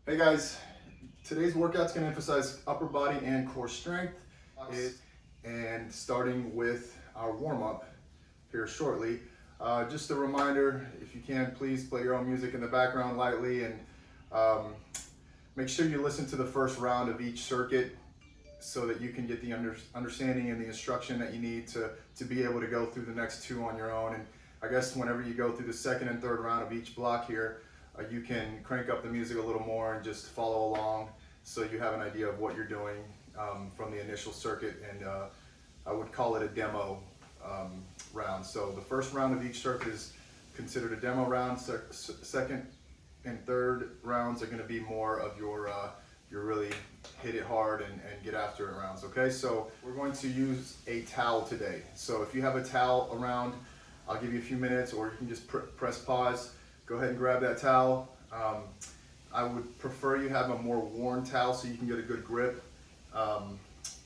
Hey guys, today's workout's going to emphasize upper body and core strength, and starting with our warm-up here shortly. Just a reminder, if you can, please play your own music in the background lightly, and make sure you listen to the first round of each circuit so that you can get the understanding and the instruction that you need to be able to go through the next two on your own. And I guess whenever you go through the second and third round of each block here, you can crank up the music a little more and just follow along so you have an idea of what you're doing from the initial circuit. And I would call it a demo round. So the first round of each circuit is considered a demo round. Second and third rounds are going to be more of your really hit it hard and get after it rounds. Okay, so we're going to use a towel today. So if you have a towel around, I'll give you a few minutes, or you can just press pause. Go ahead and grab that towel. I would prefer you have a more worn towel so you can get a good grip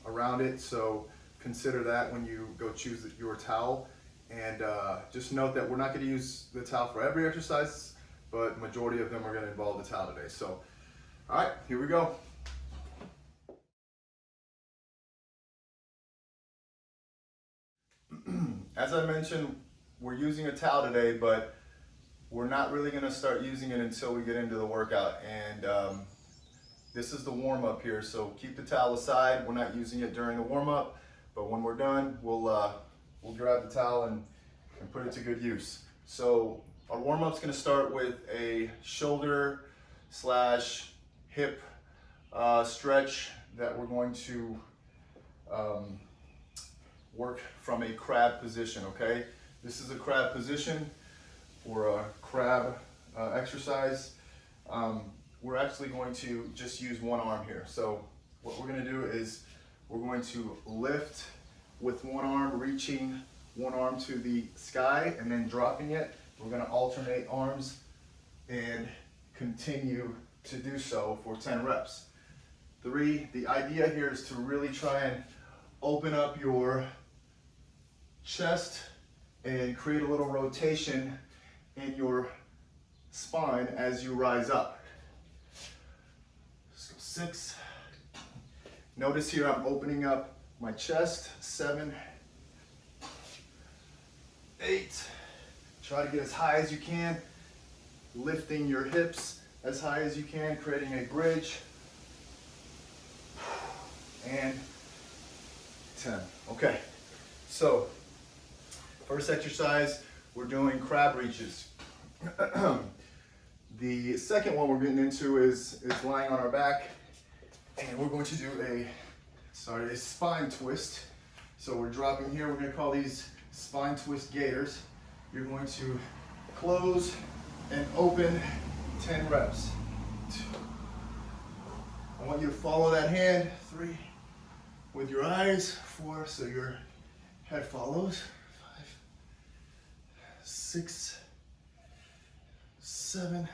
around it. So consider that when you go choose your towel. And just note that we're not going to use the towel for every exercise, but majority of them are going to involve the towel today. So, all right, here we go. As I mentioned, we're using a towel today, but we're not really going to start using it until we get into the workout. And this is the warm-up here, so keep the towel aside. We're not using it during the warm-up, but when we're done, we'll grab the towel and put it to good use. So our warm-up's going to start with a shoulder slash hip stretch that we're going to work from a crab position, okay? This is a crab position for a crab exercise. We're actually going to just use one arm here. So what we're going to do is we're going to lift with one arm, reaching one arm to the sky and then dropping it. We're going to alternate arms and continue to do so for 10 reps. The idea here is to really try and open up your chest and create a little rotation in your spine as you rise up. So 6. Notice here I'm opening up my chest. 7, 8. Try to get as high as you can, lifting your hips as high as you can, creating a bridge. And 10. Okay, so first exercise, we're doing crab reaches. The second one we're getting into is lying on our back, and we're going to do a spine twist. So we're dropping here. We're going to call these spine twist gators. You're going to close and open 10 reps. 2. I want you to follow that hand. 3 with your eyes. 4 so your head follows. 5, 6, 7,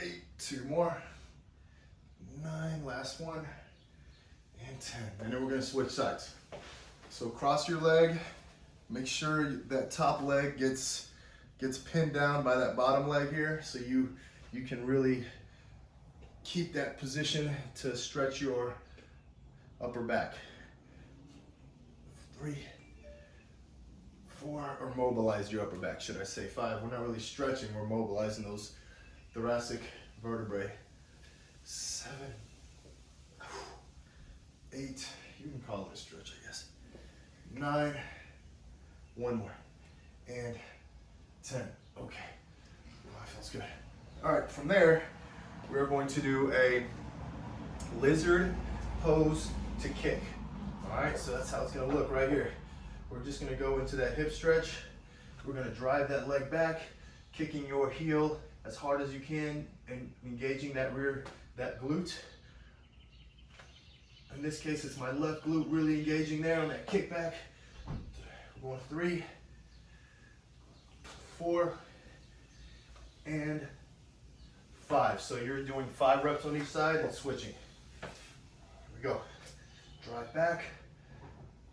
8, 2 more, 9, last one, and 10. And then we're going to switch sides. So cross your leg. Make sure that top leg gets pinned down by that bottom leg here, so you can really keep that position to stretch your upper back. 3, 4, or mobilize your upper back, should I say. 5, we're not really stretching, we're mobilizing those thoracic vertebrae. 7, 8, you can call it a stretch, I guess. 9, one more, and 10. Okay, oh, that feels good. All right, from there, we're going to do a lizard pose to kick. All right, so that's how it's gonna look right here. We're just gonna go into that hip stretch. We're gonna drive that leg back, kicking your heel as hard as you can and engaging that glute. In this case, it's my left glute really engaging there on that kickback. We're going 3, 4, and 5. So you're doing 5 reps on each side and switching. Here we go. Drive back,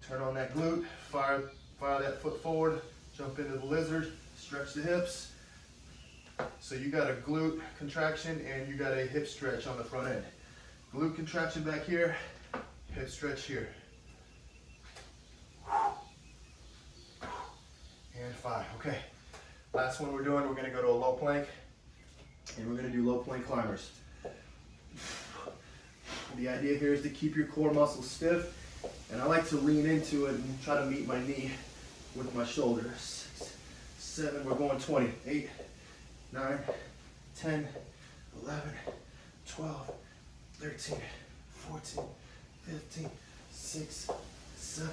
turn on that glute, fire that foot forward, jump into the lizard, stretch the hips, So you got a glute contraction and you got a hip stretch on the front end. Glute contraction back here, hip stretch here. And 5, okay. Last one we're doing, we're gonna go to a low plank and we're gonna do low plank climbers. The idea here is to keep your core muscles stiff, and I like to lean into it and try to meet my knee with my shoulder. 6, 7, we're going 20, 8, 9, 10, 11, 12, 13, 14, 15, 6, 7,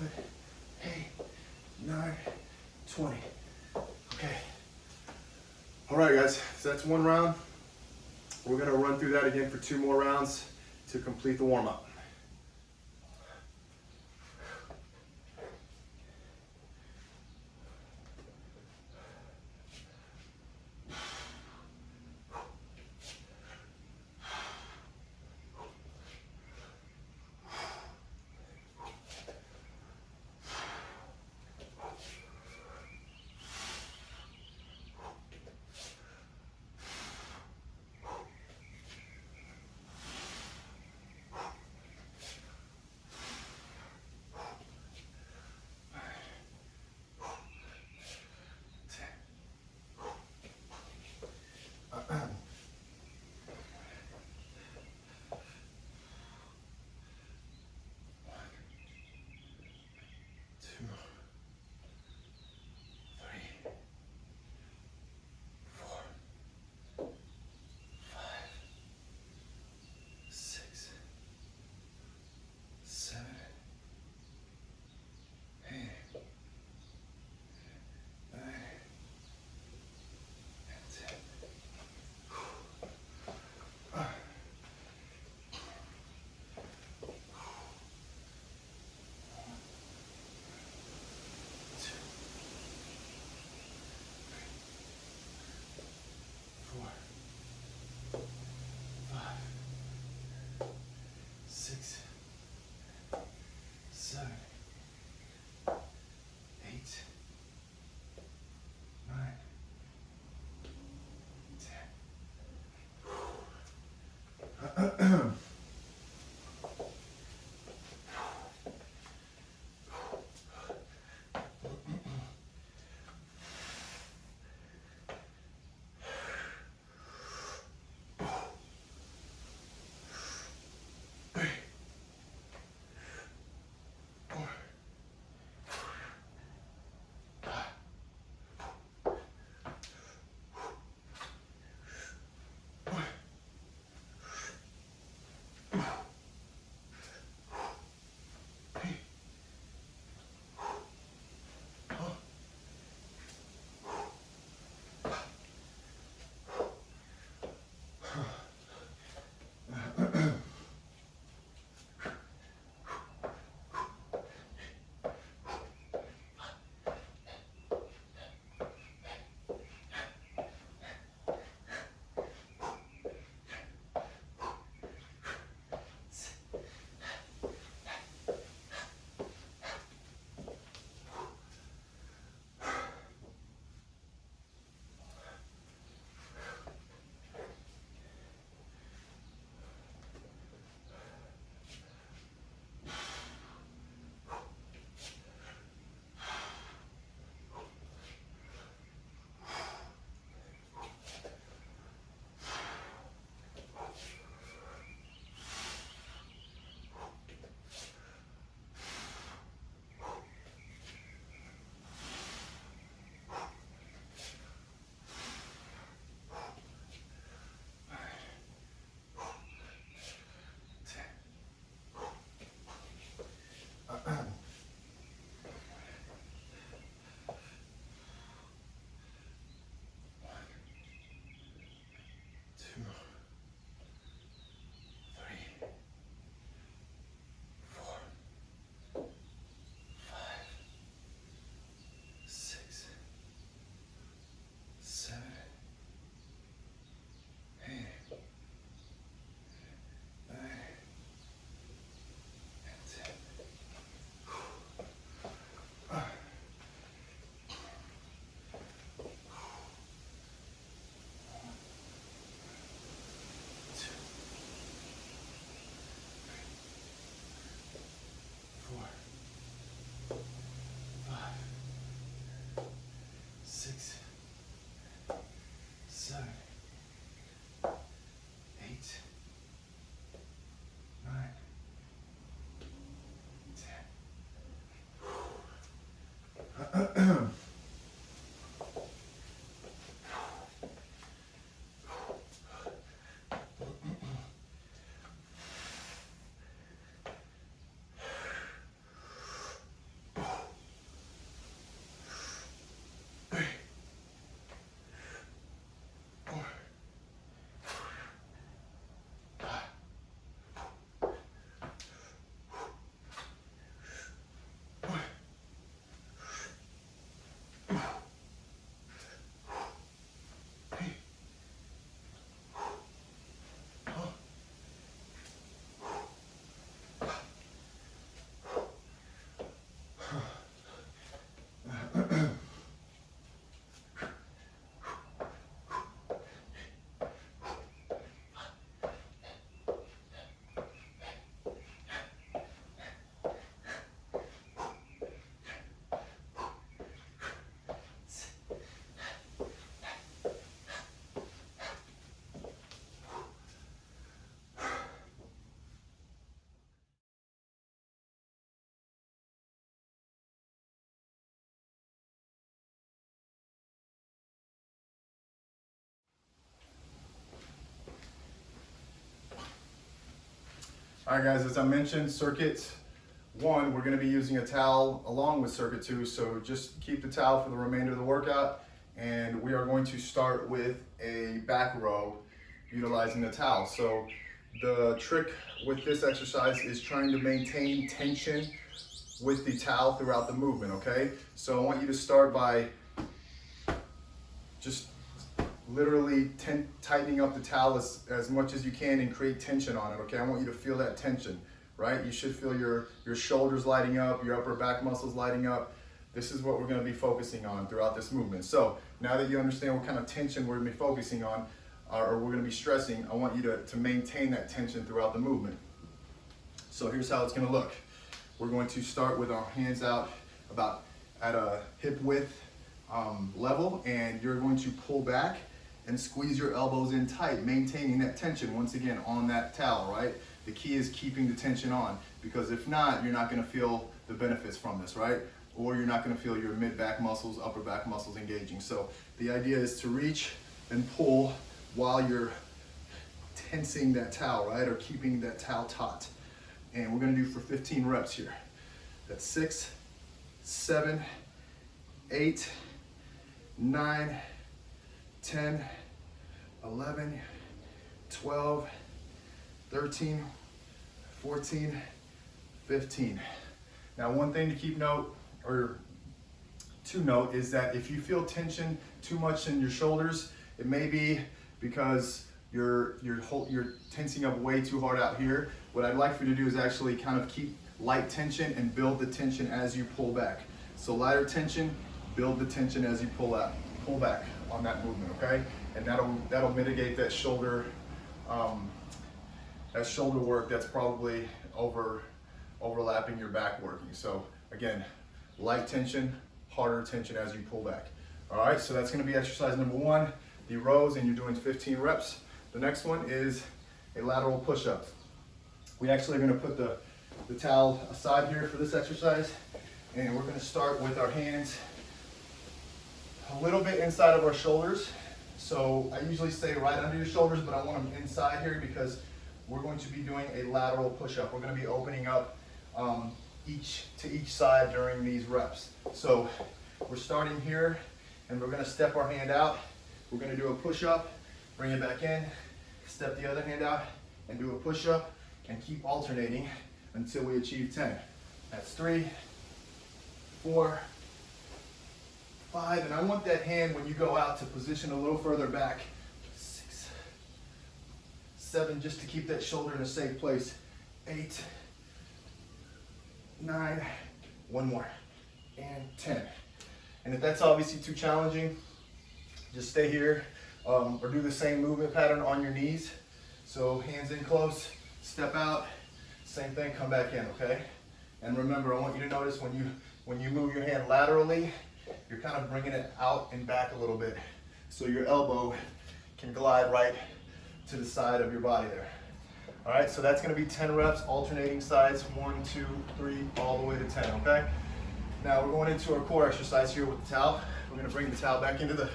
8, 9, 20. Okay. All right, guys, so that's one round. We're gonna run through that again for 2 more rounds to complete the warm-up. All right guys, as I mentioned, circuit 1, we're going to be using a towel along with circuit 2, so just keep the towel for the remainder of the workout, and we are going to start with a back row utilizing the towel. So the trick with this exercise is trying to maintain tension with the towel throughout the movement, okay? So I want you to start by just literally tightening up the towel as much as you can and create tension on it, okay? I want you to feel that tension, right? You should feel your shoulders lighting up, your upper back muscles lighting up. This is what we're gonna be focusing on throughout this movement. So now that you understand what kind of tension we're gonna be focusing on, or we're gonna be stressing, I want you to maintain that tension throughout the movement. So here's how it's gonna look. We're going to start with our hands out about at a hip width level, and you're going to pull back and squeeze your elbows in tight, maintaining that tension once again on that towel, right? The key is keeping the tension on, because if not, you're not gonna feel the benefits from this, right? Or you're not gonna feel your mid-back muscles, upper back muscles engaging. So the idea is to reach and pull while you're tensing that towel, right? Or keeping that towel taut. And we're gonna do for 15 reps here. That's 6, 7, 8, 9, 10, 11, 12, 13, 14, 15. Now one thing to keep note, or to note, is that if you feel tension too much in your shoulders, it may be because you're tensing up way too hard out here. What I'd like for you to do is actually kind of keep light tension and build the tension as you pull back. So lighter tension, build the tension as you pull back on that movement, okay? And that'll mitigate that shoulder work that's probably overlapping your back working. So again, light tension, harder tension as you pull back. All right, so that's gonna be exercise number 1, the rows, and you're doing 15 reps. The next one is a lateral push-up. We actually are gonna put the towel aside here for this exercise, and we're gonna start with our hands a little bit inside of our shoulders. So I usually say right under your shoulders, but I want them inside here because we're going to be doing a lateral push-up. We're gonna be opening up each side during these reps. So we're starting here, and we're gonna step our hand out. We're gonna do a push-up, bring it back in, step the other hand out, and do a push-up, and keep alternating until we achieve 10. That's 3, 4, 5, and I want that hand when you go out to position a little further back. 6, 7, just to keep that shoulder in a safe place. 8, 9, one more, and 10. And if that's obviously too challenging, just stay here or do the same movement pattern on your knees. So hands in close, step out, same thing, come back in, okay? And remember, I want you to notice when you move your hand laterally, you're kind of bringing it out and back a little bit, so your elbow can glide right to the side of your body there. All right, so that's gonna be 10 reps, alternating sides, 1, 2, 3, all the way to 10, okay? Now we're going into our core exercise here with the towel. We're gonna bring the towel back into the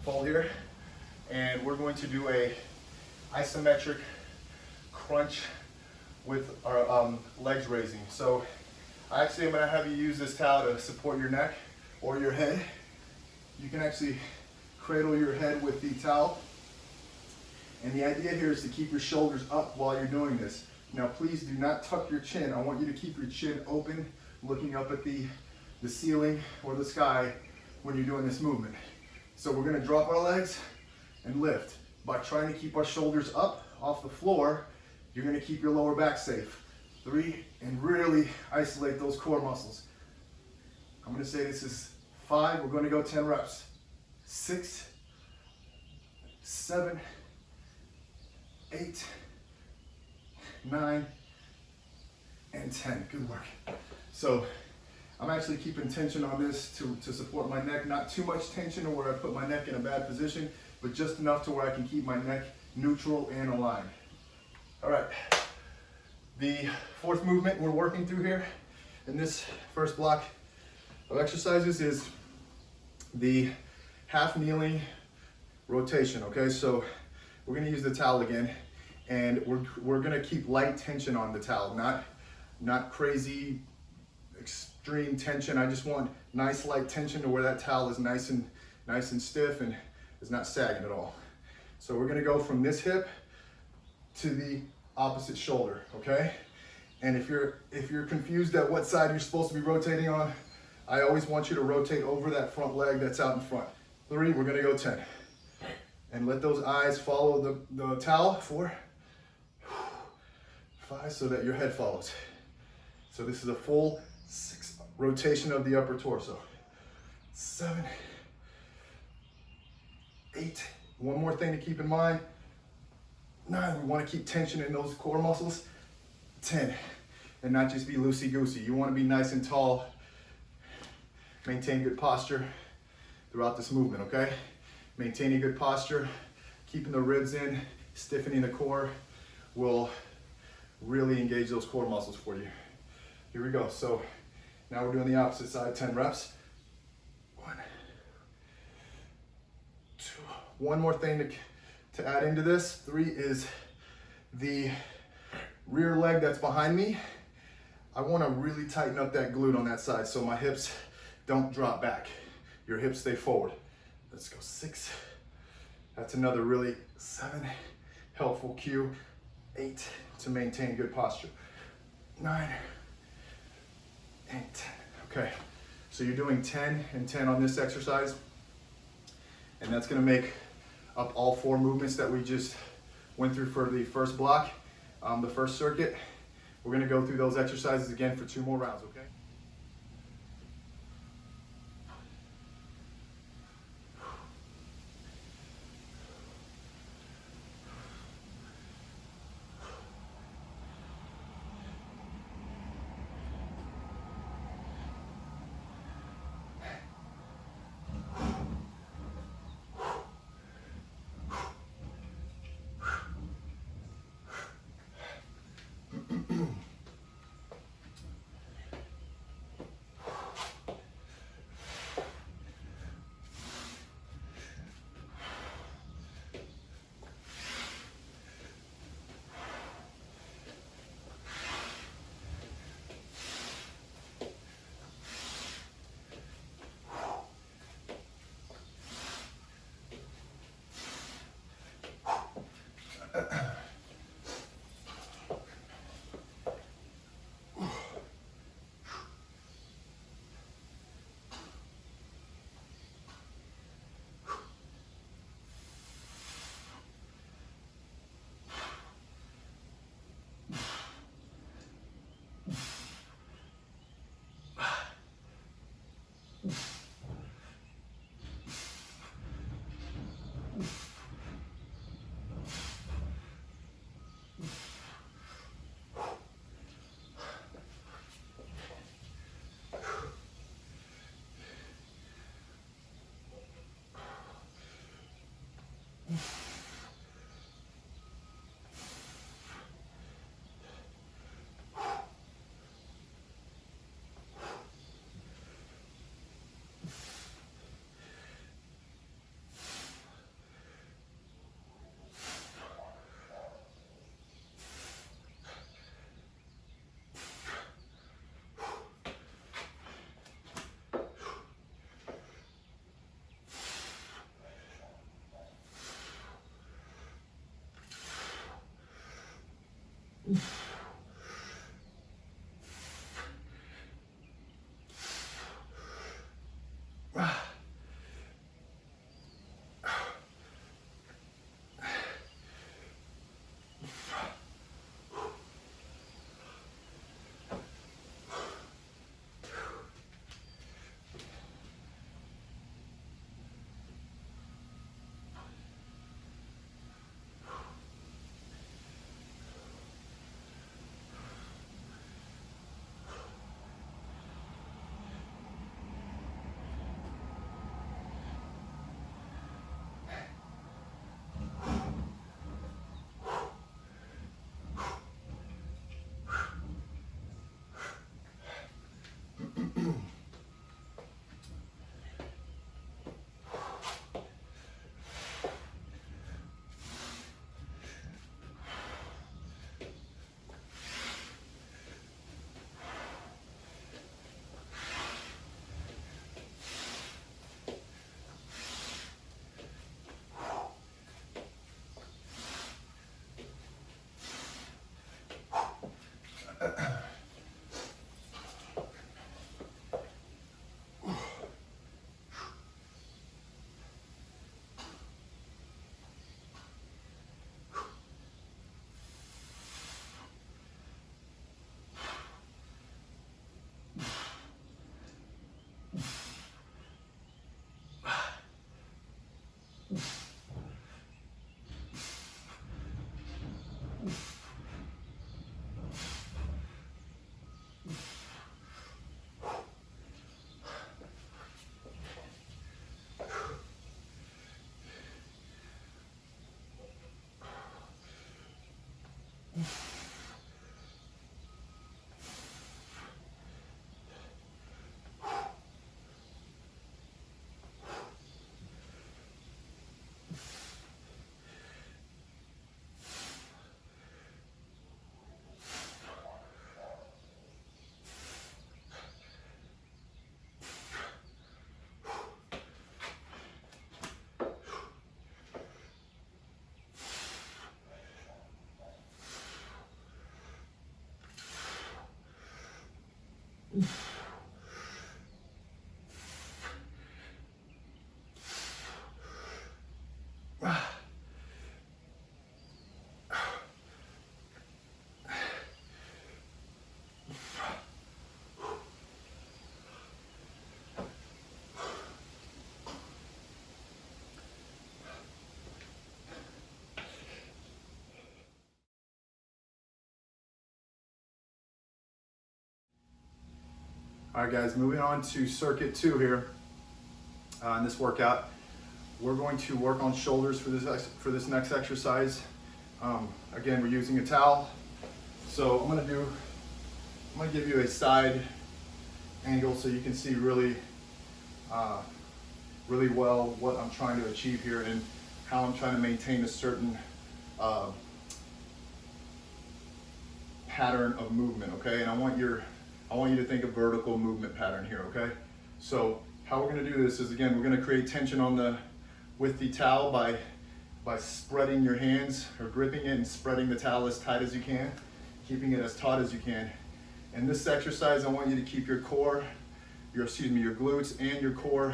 fold here, and we're going to do a isometric crunch with our legs raising. So I actually am gonna have you use this towel to support your neck or your head. You can actually cradle your head with the towel. And the idea here is to keep your shoulders up while you're doing this. Now please do not tuck your chin. I want you to keep your chin open, looking up at the ceiling or the sky when you're doing this movement. So we're gonna drop our legs and lift. By trying to keep our shoulders up off the floor, you're gonna keep your lower back safe. 3, and really isolate those core muscles. I'm gonna say this is 5, we're gonna go 10 reps. 6, 7, 8, 9, and 10, good work. So I'm actually keeping tension on this to support my neck, not too much tension or where I put my neck in a bad position, but just enough to where I can keep my neck neutral and aligned. All right, the 4th movement we're working through here in this first block of exercises is the half kneeling rotation, okay? So we're gonna use the towel again, And we're gonna keep light tension on the towel, not crazy, extreme tension. I just want nice light tension to where that towel is nice and stiff and is not sagging at all. So we're gonna go from this hip to the opposite shoulder, okay? And if you're confused at what side you're supposed to be rotating on, I always want you to rotate over that front leg that's out in front. 3, we're gonna go 10. And let those eyes follow the towel. 4, 5, so that your head follows. So this is a full 6 rotation of the upper torso. 7, 8, one more thing to keep in mind. 9, we wanna keep tension in those core muscles. 10, and not just be loosey-goosey. You wanna be nice and tall. Maintain good posture throughout this movement, okay? Maintaining good posture, keeping the ribs in, stiffening the core will really engage those core muscles for you. Here we go. So now we're doing the opposite side, 10 reps. 1, 2. One more thing to add into this. 3 is the rear leg that's behind me. I want to really tighten up that glute on that side so my hips don't drop back. Your hips stay forward. Let's go 6. That's another really 7 helpful cue. 8 to maintain good posture. 9 and 10. Okay, so you're doing 10 and 10 on this exercise, and that's gonna make up all 4 movements that we just went through for the first block, the first circuit. We're gonna go through those exercises again for 2 more rounds, okay? All right, guys, moving on to circuit 2 here. In this workout, we're going to work on shoulders for this next exercise. Again, we're using a towel. So I'm gonna give you a side angle so you can see really well what I'm trying to achieve here and how I'm trying to maintain a certain pattern of movement, okay? And I want you to think of vertical movement pattern here, okay? So how we're gonna do this is, again, we're gonna create tension with the towel by spreading your hands or gripping it and spreading the towel as tight as you can, keeping it as taut as you can. In this exercise, I want you to keep your core, your glutes and your core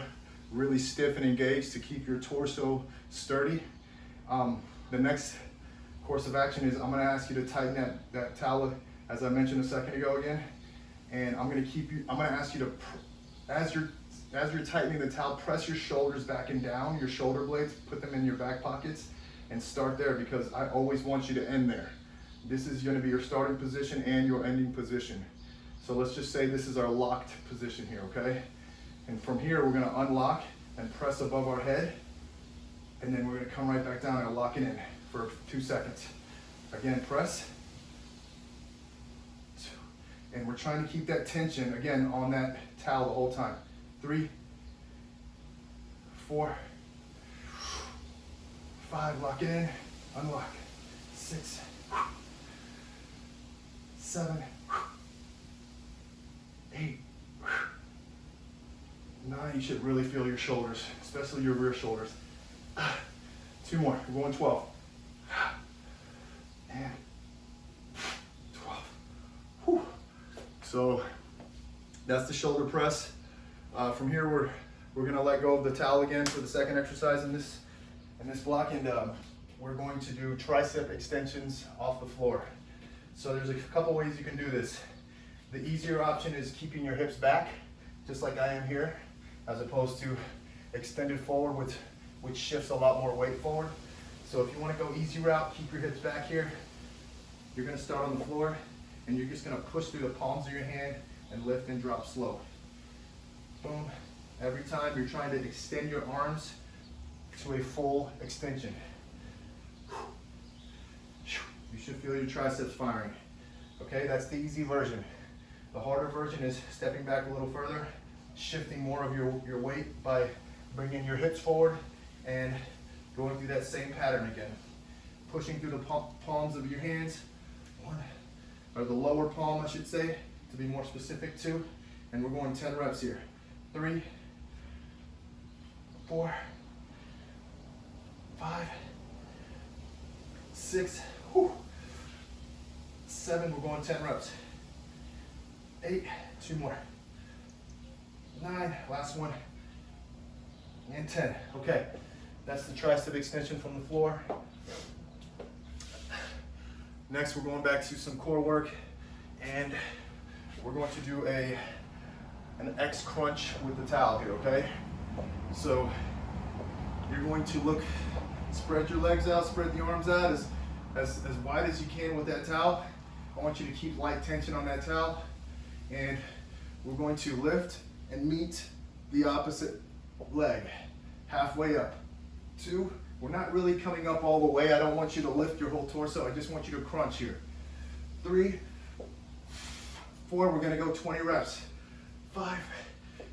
really stiff and engaged to keep your torso sturdy. The next course of action is I'm gonna ask you to tighten that towel, as I mentioned a second ago again, and I'm gonna ask you to, as you're tightening the towel, press your shoulders back and down, your shoulder blades, put them in your back pockets, and start there, because I always want you to end there. This is gonna be your starting position and your ending position. So let's just say this is our locked position here, okay? And from here, we're gonna unlock and press above our head, and then we're gonna come right back down and lock it in for 2 seconds. Again, press. And we're trying to keep that tension, again, on that towel the whole time. 3, 4, 5, lock it in, unlock. 6, 7, 8, 9, you should really feel your shoulders, especially your rear shoulders. 2 more, we're going 12. And 12. Whew. So that's the shoulder press. From here, we're gonna let go of the towel again for the second exercise in this block, and we're going to do tricep extensions off the floor. So there's a couple ways you can do this. The easier option is keeping your hips back, just like I am here, as opposed to extended forward, which shifts a lot more weight forward. So if you want to go easy route, keep your hips back here. You're going to start on the floor, and you're just going to push through the palms of your hand and lift and drop slow. Boom. Every time you're trying to extend your arms to a full extension. You should feel your triceps firing. Okay, that's the easy version. The harder version is stepping back a little further, shifting more of your weight by bringing your hips forward and going through that same pattern again. Pushing through the palms of your hands, or the lower palm, I should say, to be more specific too. And we're going 10 reps here. 3, 4, 5, 6, 7, we're going 10 reps. 8, 2 more. 9, last one. And 10. Okay, that's the tricep extension from the floor. Next, we're going back to some core work, and we're going to do an X crunch with the towel here, okay? So you're going to spread your legs out, spread the arms out as wide as you can with that towel. I want you to keep light tension on that towel, and we're going to lift and meet the opposite leg halfway up. 2, we're not really coming up all the way. I don't want you to lift your whole torso. I just want you to crunch here. 3, 4, we're gonna go 20 reps. 5,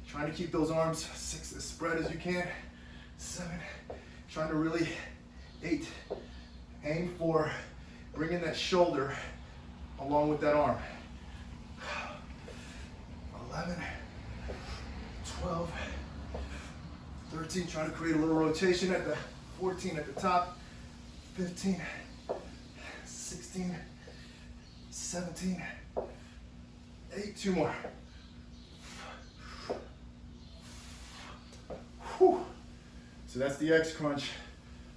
trying to keep those arms 6 as spread as you can. 7, trying to really, 8, aim for bringing that shoulder along with that arm. 11, 12, 13, trying to create a little rotation at the 14 at the top. 15, 16, 17, 8, 2 more. Whew. So that's the X crunch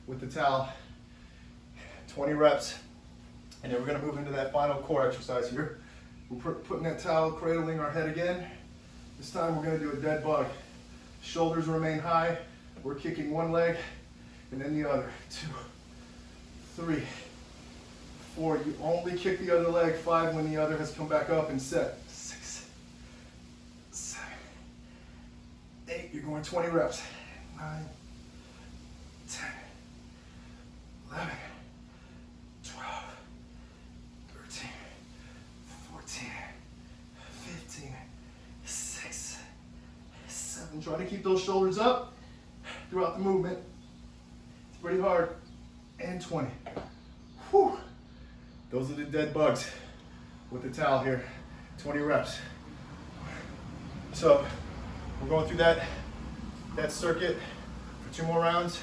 with the towel. 20 reps. And then we're gonna move into that final core exercise here. We're putting that towel, cradling our head again. This time we're gonna do a dead bug. Shoulders remain high. We're kicking one leg and then the other. 2, 3, 4. You only kick the other leg. 5 when the other has come back up and set. 6, going 20 reps. 9, 10, 11, 12, 13, 14, 15, 6, 7. Try to keep those shoulders up throughout the movement. It's pretty hard. And 20. Whew. Those are the dead bugs with the towel here. 20 reps. So we're going through that circuit for 2 more rounds,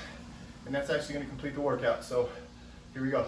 and that's actually going to complete the workout. So here we go.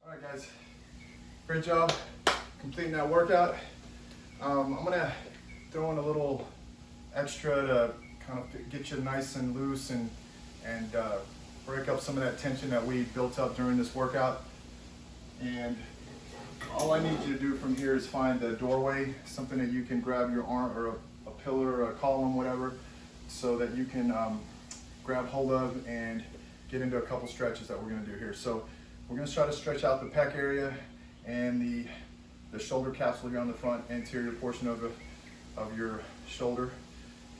All right, guys, great job completing that workout. I'm gonna throw in a little extra to kind of get you nice and loose and break up some of that tension that we built up during this workout. And all I need you to do from here is find the doorway, something that you can grab your arm or a pillar or a column, whatever, so that you can grab hold of and get into a couple stretches that we're going to do here. So we're going to try to stretch out the pec area and the shoulder capsule here on the front anterior portion of your shoulder.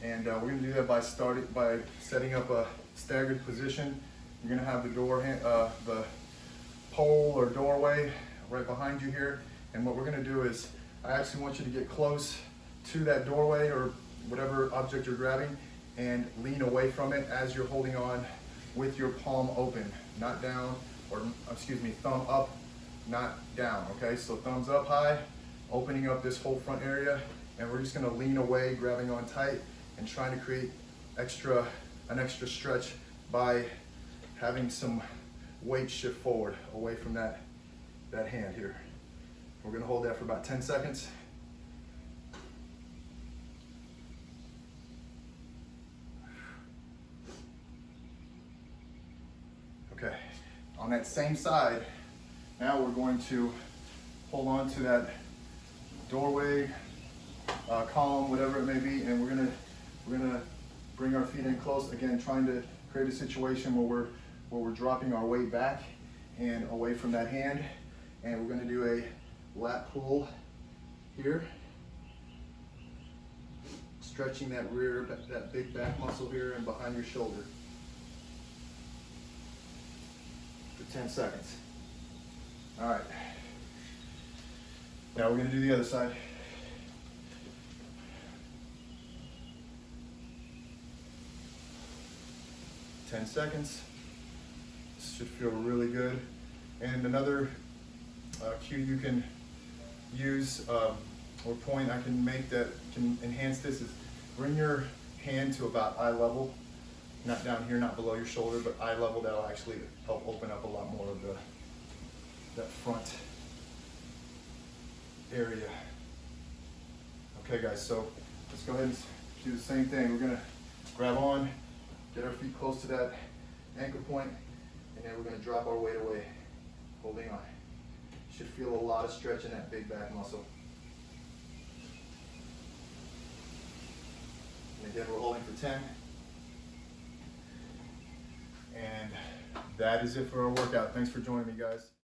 And we're going to do that by setting up a staggered position. You're going to have the pole or doorway right behind you here. And what we're going to do is, I actually want you to get close to that doorway or whatever object you're grabbing and lean away from it as you're holding on with your palm open, not down, or excuse me, thumb up, not down, okay? So thumbs up high, opening up this whole front area, and we're just gonna lean away, grabbing on tight, and trying to create an extra stretch by having some weight shift forward away from that hand here. We're gonna hold that for about 10 seconds. Okay, on that same side, now we're going to hold on to that doorway, column, whatever it may be, and we're gonna bring our feet in close, again, trying to create a situation where we're dropping our weight back and away from that hand. And we're gonna do a lat pull here, stretching that big back muscle here and behind your shoulder for 10 seconds. All right, now we're gonna do the other side. Ten seconds. This should feel really good. And another cue you can use or point I can make that can enhance this is bring your hand to about eye level, not down here, not below your shoulder, but eye level. That'll actually help open up a lot more of that front area. Okay, guys, so let's go ahead and do the same thing. We're gonna grab on, get our feet close to that ankle point, and then we're gonna drop our weight away, holding on. Should feel a lot of stretch in that big back muscle. And again, we're holding for 10. And that is it for our workout. Thanks for joining me, guys.